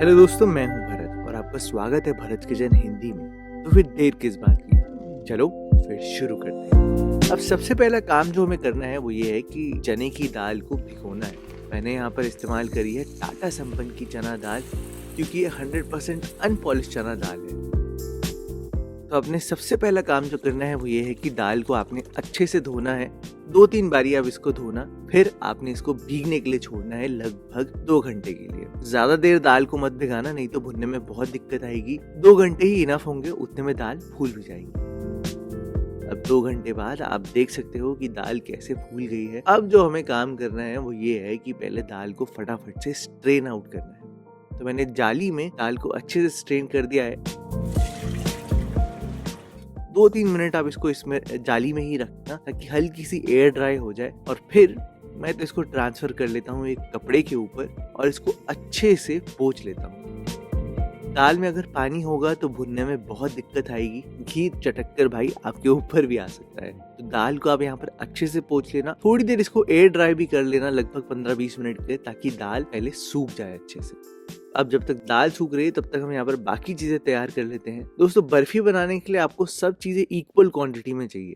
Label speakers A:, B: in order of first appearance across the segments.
A: Hello दोस्तों, मैं हूं भरत और आपका स्वागत है भरत किचन हिंदी में। तो फिर देर किस बात की, चलो फिर शुरू करते हैं। अब सबसे पहला काम जो हमें करना है वो ये है कि चने की दाल को भिगोना है। मैंने यहाँ पर इस्तेमाल करी है टाटा संपन्न की चना दाल, क्योंकि ये 100% अनपॉलिश चना दाल है। तो आपने सबसे पहला काम जो करना है वो ये है कि दाल को आपने अच्छे से धोना है। 2-3 बारी आप इसको धोना, फिर आपने इसको भीगने के लिए छोड़ना है लगभग 2 घंटे के लिए। ज्यादा देर दाल को मत भिगाना, नहीं तो भुनने में बहुत दिक्कत आएगी। 2 घंटे ही इनफ होंगे, उतने में दाल फूल भी जाएगी। अब 2 घंटे बाद आप देख सकते हो कि दाल कैसे फूल गई है। अब जो हमें काम करना है वो ये है कि पहले दाल को फटाफट से स्ट्रेन आउट करना है। तो मैंने जाली में दाल को अच्छे से स्ट्रेन कर दिया है। 2-3 मिनट आप इसको इसमें जाली में ही रखना ताकि हल्की सी एयर ड्राई हो जाए। और फिर मैं तो इसको ट्रांसफर कर लेता हूँ एक कपड़े के ऊपर और इसको अच्छे से पोंछ लेता हूँ। दाल में अगर पानी होगा तो भुनने में बहुत दिक्कत आएगी, घी चटक कर भाई आपके ऊपर भी आ सकता है। तो दाल को आप यहाँ पर अच्छे से पोंछ लेना। थोड़ी देर इसको एयर ड्राई भी कर लेना, लगभग 15-20 मिनट के लिए, ताकि दाल पहले सूख जाए अच्छे से। अब जब तक दाल सूख रही है तब तक हम यहाँ पर बाकी चीजें तैयार कर लेते हैं। दोस्तों, बर्फी बनाने के लिए आपको सब चीजें इक्वल क्वांटिटी में चाहिए।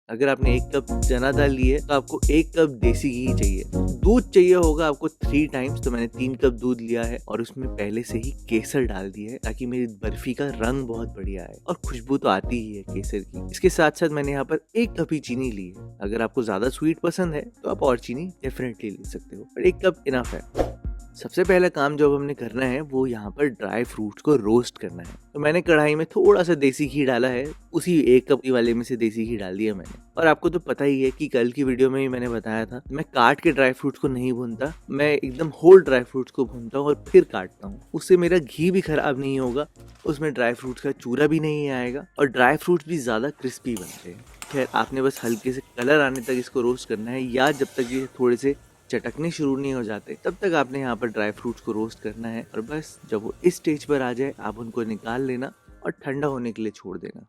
A: अगर आपने 1 कप चना दाल ली है तो आपको 1 कप देसी घी चाहिए। दूध चाहिए होगा आपको 3 टाइम्स, तो मैंने 3 कप दूध लिया है और उसमें पहले से ही केसर डाल दिया है ताकि मेरी बर्फी का रंग बहुत बढ़िया है और खुशबू तो आती ही है केसर की। इसके साथ साथ मैंने यहाँ पर 1 कप ही चीनी ली है। अगर आपको ज्यादा स्वीट पसंद है तो आप और चीनी डेफिनेटली ले सकते हो, पर 1 कप इनफ है। सबसे पहला काम जो हमने करना है वो यहाँ पर ड्राई फ्रूट्स को रोस्ट करना है। तो मैंने कढ़ाई में थोड़ा सा देसी घी डाला है, उसी 1 कप वाले में से देसी घी डाल दिया मैंने। और आपको तो पता ही है कि कल की वीडियो में ही मैंने बताया था, मैं काट के ड्राई फ्रूट्स को नहीं भूनता, मैं एकदम होल ड्राई फ्रूट्स को भूनता हूँ और फिर काटता हूँ। उससे मेरा घी भी खराब नहीं होगा, उसमें ड्राई फ्रूट्स का चूरा भी नहीं आएगा और ड्राई फ्रूट्स भी ज्यादा क्रिस्पी बनते हैं। खैर, आपने बस हल्के से कलर आने तक इसको रोस्ट करना है, या जब तक ये थोड़े से चटकने शुरू नहीं हो जाते तब तक आपने यहाँ पर ड्राई फ्रूट्स को रोस्ट करना है। और बस जब वो इस स्टेज पर आ जाए आप उनको निकाल लेना और ठंडा होने के लिए छोड़ देना।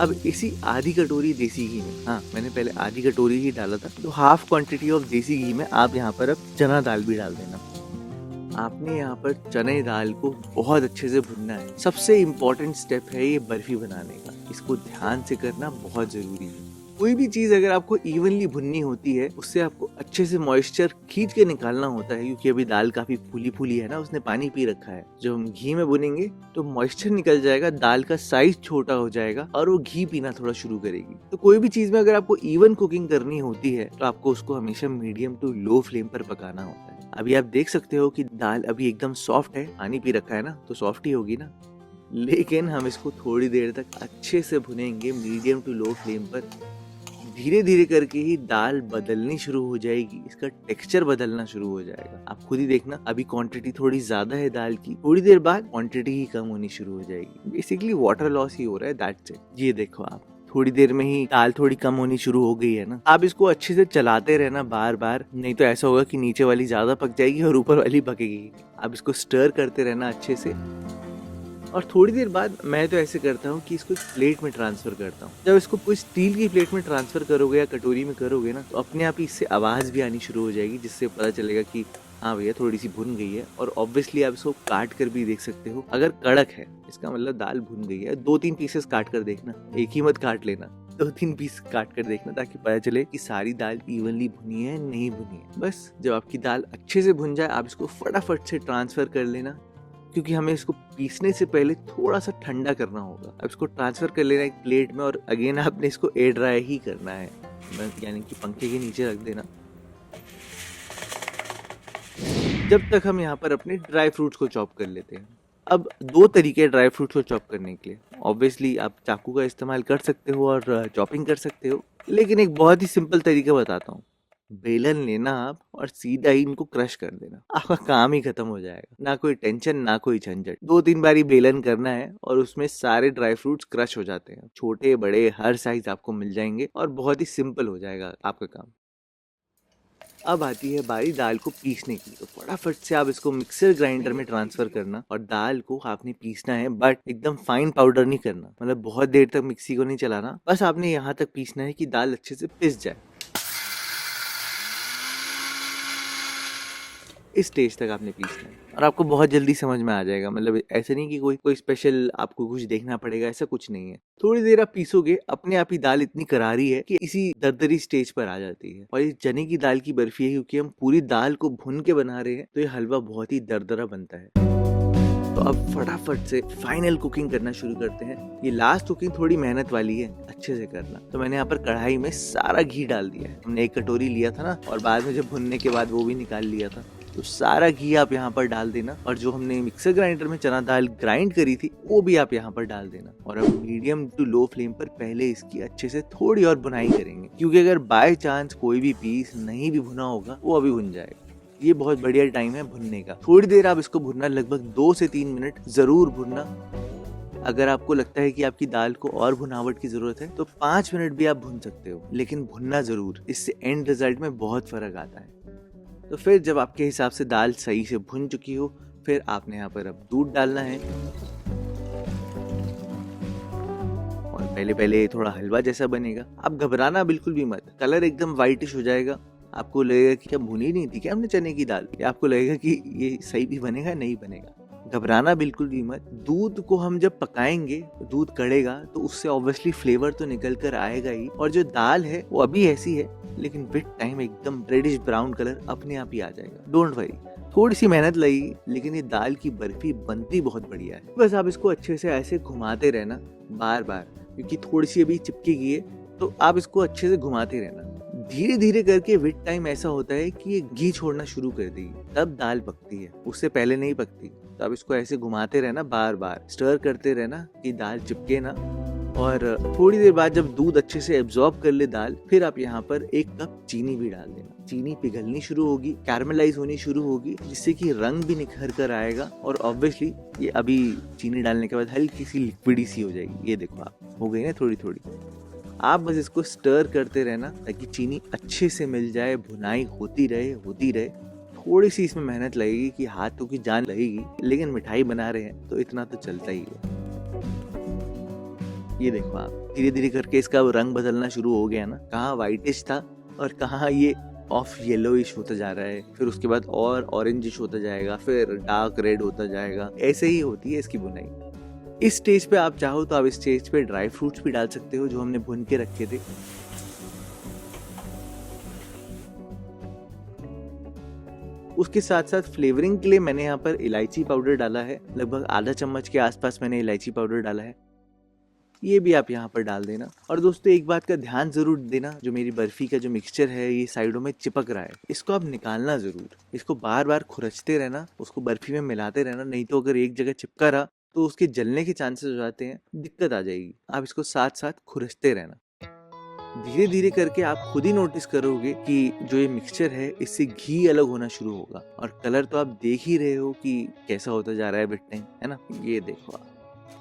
A: अब इसी आधी कटोरी देसी घी में, हाँ मैंने पहले आधी कटोरी ही डाला था, तो हाफ क्वांटिटी ऑफ देसी घी में आप यहाँ पर अब चना दाल भी डाल देना। आपने यहाँ पर चने दाल को बहुत अच्छे से भुनना है। सबसे इम्पोर्टेंट स्टेप है ये बर्फी बनाने का, इसको ध्यान से करना बहुत जरूरी है। कोई भी चीज अगर आपको इवनली भुननी होती है, उससे आपको अच्छे से मॉइस्चर खींच के निकालना होता है, क्योंकि अभी दाल काफी फूली फूली है ना, उसने पानी पी रखा है। जब हम घी में भुनेंगे तो मॉइस्चर निकल जाएगा, दाल का साइज छोटा हो जाएगा और वो घी पीना थोड़ा शुरू करेगी। तो कोई भी चीज में अगर आपको इवन कुकिंग करनी होती है तो आपको उसको हमेशा मीडियम टू लो फ्लेम पर पकाना होता है। अभी आप देख सकते हो कि दाल अभी एकदम सॉफ्ट है, पानी पी रखा है ना, तो सॉफ्ट ही होगी ना। लेकिन हम इसको थोड़ी देर तक अच्छे से भुनेंगे मीडियम टू लो फ्लेम पर। धीरे धीरे करके ही दाल बदलनी शुरू हो जाएगी, इसका टेक्सचर बदलना शुरू हो जाएगा। आप खुद ही देखना, अभी क्वांटिटी थोड़ी ज्यादा है दाल की, थोड़ी देर बाद क्वांटिटी ही कम होनी शुरू हो जाएगी। बेसिकली वाटर लॉस ही हो रहा है, दैट्स इट। ये देखो, आप थोड़ी देर में ही दाल थोड़ी कम होनी शुरू हो गई है ना। आप इसको अच्छे से चलाते रहना बार बार, नहीं तो ऐसा होगा कि नीचे वाली ज्यादा पक जाएगी और ऊपर वाली पकेगी। आप इसको स्टर करते रहना अच्छे से। और थोड़ी देर बाद मैं तो ऐसे करता हूँ कि इसको एक प्लेट में ट्रांसफर करता हूँ। जब इसको कोई स्टील की प्लेट में ट्रांसफर करोगे या कटोरी में करोगे ना, तो अपने आप ही इससे आवाज भी आनी शुरू हो जाएगी, जिससे पता चलेगा कि हाँ भैया थोड़ी सी भुन गई है। और ऑब्वियसली आप इसको काट कर भी देख सकते हो, अगर कड़क है इसका मतलब दाल भुन गई है। 2-3 पीसेस काट कर देखना, एक ही मत काट लेना, 2-3 पीस काट कर देखना, ताकि पता चले कि सारी दाल इवनली भुनी है नहीं भुनी है। बस जब आपकी दाल अच्छे से भुन जाए आप इसको फटाफट से ट्रांसफर कर लेना, क्योंकि हमें इसको पीसने से पहले थोड़ा सा ठंडा करना होगा। अब इसको ट्रांसफर कर लेना एक प्लेट में, और अगेन आपने इसको एयर ड्राई ही करना है, यानी कि पंखे के नीचे रख देना, जब तक हम यहाँ पर अपने ड्राई फ्रूट्स को चॉप कर लेते हैं। अब 2 तरीके ड्राई फ्रूट्स को चॉप करने के लिए। ऑब्वियसली आप चाकू का इस्तेमाल कर सकते हो और चॉपिंग कर सकते हो, लेकिन एक बहुत ही सिंपल तरीका बताता हूँ। बेलन लेना आप और सीधा ही इनको क्रश कर देना, आपका काम ही खत्म हो जाएगा। ना कोई टेंशन ना कोई झंझट। 2-3 बारी बेलन करना है और उसमें सारे ड्राई फ्रूट्स क्रश हो जाते हैं। छोटे बड़े हर साइज आपको मिल जाएंगे और बहुत ही सिंपल हो जाएगा आपका काम। अब आती है बारी दाल को पीसने की, तो फटाफट से आप इसको मिक्सर ग्राइंडर में ट्रांसफर करना और दाल को आपने पीसना है, बट एकदम फाइन पाउडर नहीं करना, मतलब बहुत देर तक मिक्सी को नहीं चलाना। बस आपने यहाँ तक पीसना है कि दाल अच्छे से पिस जाए। इस स्टेज तक आपने पीसना है और आपको बहुत जल्दी समझ में आ जाएगा। मतलब ऐसे नहीं कि कोई स्पेशल आपको कुछ देखना पड़ेगा, ऐसा कुछ नहीं है। थोड़ी देर आप पीसोगे, अपने आप ही दाल इतनी करारी है कि इसी दरदरी स्टेज पर आ जाती है। और ये चने की दाल की बर्फी है, क्योंकि हम पूरी दाल को भून के बना रहे हैं तो ये हलवा बहुत ही दरदरा बनता है। तो अब फटाफट से फाइनल कुकिंग करना शुरू करते हैं। ये लास्ट कुकिंग थोड़ी मेहनत वाली है, अच्छे से करना। तो मैंने यहाँ पर कढ़ाई में सारा घी डाल दिया है। हमने एक कटोरी लिया था ना, और बाद में जब भुनने के बाद वो भी निकाल लिया था। तो सारा घी आप यहाँ पर डाल देना, और जो हमने मिक्सर ग्राइंडर में चना दाल ग्राइंड करी थी वो भी आप यहाँ पर डाल देना। और अब मीडियम टू लो फ्लेम पर पहले इसकी अच्छे से थोड़ी और भुनाई करेंगे, क्योंकि अगर बाय चांस कोई भी पीस नहीं भी भुना होगा वो अभी भुन जाएगा। ये बहुत बढ़िया टाइम है भुनने का। थोड़ी देर आप इसको भुनना, लगभग 2 से 3 मिनट जरूर भुनना। अगर आपको लगता है कि आपकी दाल को और भुनावट की जरूरत है तो 5 मिनट भी आप भुन सकते हो, लेकिन भुनना जरूर, इससे एंड रिजल्ट में बहुत फर्क आता है। तो फिर जब आपके हिसाब से दाल सही से भुन चुकी हो, फिर आपने यहाँ पर अब दूध डालना है। और पहले थोड़ा हलवा जैसा बनेगा। आप घबराना बिल्कुल भी मत, कलर एकदम व्हाइटिश हो जाएगा। आपको लगेगा कि क्या भुनी नहीं थी क्या हमने चने की दाल, या आपको लगेगा कि ये सही भी बनेगा नहीं बनेगा। घबराना बिल्कुल भी मत। दूध को हम जब पकाएंगे, दूध कड़ेगा तो उससे ऑब्वियसली फ्लेवर तो निकल कर आएगा ही, और जो दाल है वो अभी ऐसी है, लेकिन विद टाइम एकदम रेडिश ब्राउन कलर अपने आप ही आ जाएगा। डोंट वरी, थोड़ी सी मेहनत लगेगी, लेकिन ये दाल की बर्फी बनती बहुत बढ़िया है। बस आप इसको अच्छे से ऐसे घुमाते रहना बार बार, क्योंकि थोड़ी सी अभी चिपकेगी है, तो आप इसको अच्छे से घुमाते रहना। धीरे धीरे करके विद टाइम ऐसा होता है कि ये घी छोड़ना शुरू कर देगी, तब दाल पकती है, उससे पहले नहीं पकती। तो आप इसको ऐसे घुमाते रहना, बार बार स्टर करते रहना कि दाल चिपके ना। और थोड़ी देर बाद जब दूध अच्छे से एब्जॉर्ब कर ले दाल, फिर आप यहाँ पर 1 कप चीनी भी डाल देना। चीनी पिघलनी शुरू होगी, कैरमलाइज होनी शुरू होगी, जिससे कि रंग भी निखर कर आएगा। और ऑब्वियसली ये अभी चीनी डालने के बाद हल्की सी लिक्विडी सी हो जाएगी। ये देखो आप, हो गई ना थोड़ी थोड़ी। आप बस इसको स्टर करते रहना ताकि चीनी अच्छे से मिल जाए, भुनाई होती रहे। थोड़ी सी इसमें मेहनत लगेगी कि हाथों की जान लगेगी, लेकिन मिठाई बना रहे हैं तो इतना तो चलता ही है। ये देखो आप, धीरे धीरे करके इसका रंग बदलना शुरू हो गया ना। कहाँ व्हाइटिश था और कहाँ ये ऑफ येलोइश होता जा रहा है, फिर उसके बाद और ऑरेंजिश होता जाएगा, फिर डार्क रेड होता जाएगा। ऐसे ही होती है इसकी बुनाई। इस स्टेज पे आप चाहो तो आप इस स्टेज पे ड्राई फ्रूट्स भी डाल सकते हो, जो हमने भुन के रखे थे। उसके साथ साथ फ्लेवरिंग के लिए मैंने यहाँ पर इलायची पाउडर डाला है, लगभग आधा चम्मच के आसपास मैंने इलायची पाउडर डाला है। ये भी आप यहाँ पर डाल देना। और दोस्तों एक बात का ध्यान जरूर देना, जो मेरी बर्फी का जो मिक्सचर है ये साइडों में चिपक रहा है, इसको आप निकालना जरूर। इसको बार बार खुरचते रहना, उसको बर्फी में मिलाते रहना, नहीं तो अगर एक जगह चिपका रहा तो उसके जलने के चांसेस हो जाते हैं, दिक्कत आ जाएगी। आप इसको साथ साथ खुरचते रहना। धीरे धीरे करके आप खुद ही नोटिस करोगे कि जो ये मिक्सचर है इससे घी अलग होना शुरू होगा, और कलर तो आप देख ही रहे हो कि कैसा होता जा रहा है विद टाइम, है ना। ये देखो आप,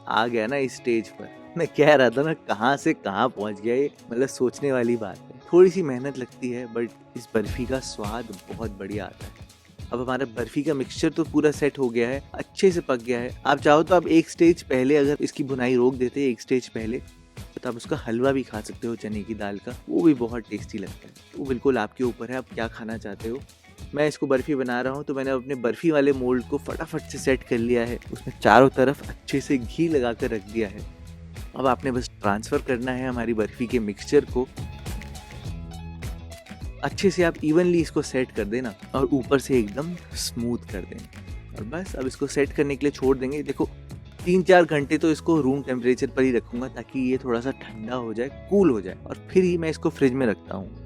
A: आ गया ना इस स्टेज पर। मैं कह रहा था ना कहाँ से कहाँ पहुँच गया ये, मतलब सोचने वाली बात है। थोड़ी सी मेहनत लगती है, बट इस बर्फी का स्वाद बहुत बढ़िया आता है। अब हमारा बर्फी का मिक्सचर तो पूरा सेट हो गया है, अच्छे से पक गया है। आप चाहो तो आप एक स्टेज पहले अगर इसकी भुनाई रोक देते, एक स्टेज पहले, तो आप उसका हलवा भी खा सकते हो चने की दाल का, वो भी बहुत टेस्टी लगता है। वो बिल्कुल आपके ऊपर है, आप क्या खाना चाहते हो। मैं इसको बर्फी बना रहा हूँ तो मैंने अपने बर्फी वाले मोल्ड को फटाफट से सेट कर लिया है, उसमें चारों तरफ अच्छे से घी लगा कर रख दिया है। अब आपने बस ट्रांसफ़र करना है हमारी बर्फी के मिक्सचर को। अच्छे से आप इवनली इसको सेट कर देना और ऊपर से एकदम स्मूथ कर देना। और बस अब इसको सेट करने के लिए छोड़ देंगे। देखो 3-4 घंटे तो इसको रूम टेम्परेचर पर ही रखूँगा, ताकि ये थोड़ा सा ठंडा हो जाए, कूल हो जाए, और फिर ही मैं इसको फ्रिज में रखता हूँ।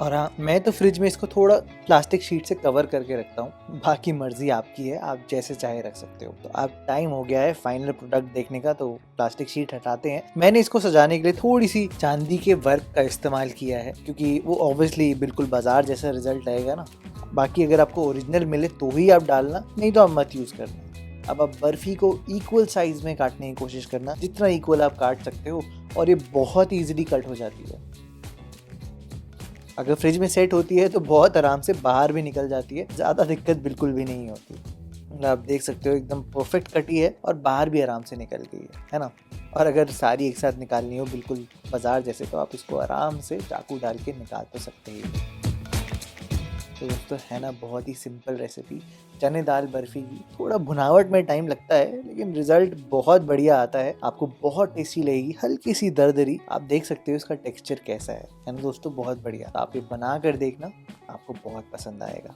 B: और हाँ, मैं तो फ्रिज में इसको थोड़ा प्लास्टिक शीट से कवर करके रखता हूँ। बाकी मर्जी आपकी है, आप जैसे चाहे रख सकते हो। तो अब टाइम हो गया है फाइनल प्रोडक्ट देखने का, तो प्लास्टिक शीट हटाते हैं। मैंने इसको सजाने के लिए थोड़ी सी चांदी के वर्क का इस्तेमाल किया है, क्योंकि वो ऑब्वियसली बिल्कुल बाजार जैसा रिजल्ट आएगा ना। बाकी अगर आपको ओरिजिनल मिले तो ही आप डालना, नहीं तो आप मत यूज़ करना। अब आप बर्फ़ी को इक्वल साइज़ में काटने की कोशिश करना, जितना इक्वल आप काट सकते हो, और ये बहुत ईजिली कट हो जाती है। अगर फ्रिज में सेट होती है तो बहुत आराम से बाहर भी निकल जाती है, ज़्यादा दिक्कत बिल्कुल भी नहीं होती। मतलब आप देख सकते हो एकदम परफेक्ट कटी है और बाहर भी आराम से निकल गई है ना। और अगर सारी एक साथ निकालनी हो बिल्कुल बाजार जैसे, तो आप इसको आराम से चाकू डाल के निकाल तो सकते ही। तो दोस्तों है ना बहुत ही सिंपल रेसिपी चने दाल बर्फी की। थोड़ा भुनावट में टाइम लगता है लेकिन रिजल्ट बहुत बढ़िया आता है, आपको बहुत टेस्टी लगेगी, हल्की सी दरदरी। आप देख सकते हो इसका टेक्सचर कैसा है ना दोस्तों, बहुत बढ़िया। आप ये बना कर देखना, आपको बहुत पसंद आएगा।